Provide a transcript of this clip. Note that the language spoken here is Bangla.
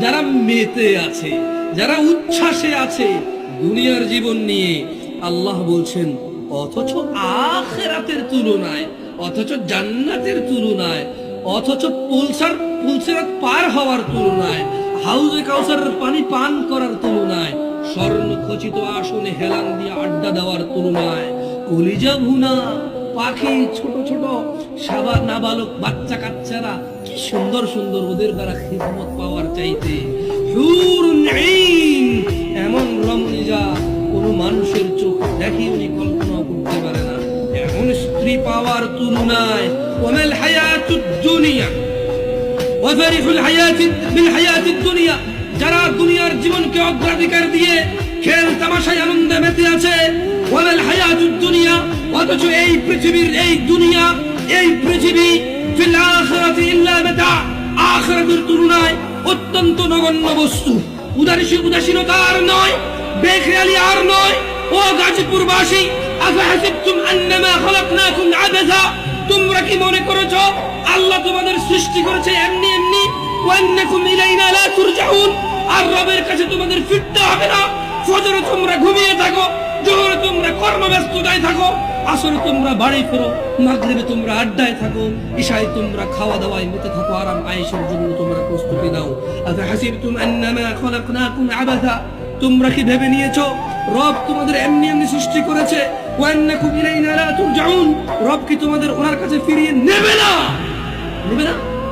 যারা মেতে আছে, যারা উচ্ছ্বাসে আছে দুনিয়ার জীবন নিয়ে, আল্লাহ বলছেন অথচ আখিরাতের তুলনায়, অথচ জান্নাতের তুলনায়, অথচ পুলসিরাত পার হওয়ার তুলনায়, হাউজে কাউসারের পানি পান করার তুলনায়, স্বর্ণ খচিত আসনে হেলান দিয়ে আড্ডা দেওয়ার তুলনায়, কলিজা ভুনা পাখি, ছোট ছোট নাবালক বাচ্চা কাচ্চারা কি সুন্দর সুন্দর, ওদের দ্বারা খিদমত পাওয়ার চাইতে হুরুন আইন, এমন রমণীরা কোন মানুষের চোখ দেখি উনি কল্পনা করতে পারে না, এমন স্ত্রী পাওয়ার তুলনায় ওয়ামাল হায়াতুদ দুনিয়া ওয়া ফারিহুল হায়াতি বিল হায়াতিদ দুনিয়া, যারা দুনিয়ার জীবনকে অগ্রাধিকার দিয়ে খেল তামাশায় আনন্দে মেতে আছে, ওয়ালাল হায়াতুদ দুনিয়া, অথচ এই পৃথিবীর, এই দুনিয়া, এই পৃথিবী ফিল আখিরাতি ইল্লা মাতা, আখিরাতের তুলনায় অত্যন্ত নগণ্য বস্তু। উদাসীনতা আর নয়, বেখেয়ালি আর নয়। ও গাজীপুরবাসী, আফাহাসিবতুম আন্নামা খালাকনাকুম আবাসা, তোমরা কি মনে করেছো আল্লাহ তোমাদের সৃষ্টি করেছে এমনি এমনি? ওয়া আন্নাকুম ইলাইনা লা তুরজাউন, আর রবের কাছে তোমাদের ফিরতে হবে না। ফজরে তোমরা ঘুমিয়ে থাকো, জোহরে তোমরা কর্মব্যস্ততায় থাকো, আসরে তোমরা বাড়ি ফেরো, মাগরিবে তোমরা আড্ডায় থাকো, ইশায় তোমরা খাওয়া দাওয়ায় মেতে থাকো, আরাম আয়েশের জন্য তোমরা প্রস্তুতি নাও। আফাহাসিবতুম আন্নামা খালাকনাকুম আবাসা, তোমরা কি ভেবে নিয়েছো রব তোমাদের এমনি এমনি সৃষ্টি করেছে? ওয়া আন্নাকুম ইলাইনা লা তুরজাউন, রব কি তোমাদের ওনার কাছে ফিরিয়ে নেবে না? নেবে না?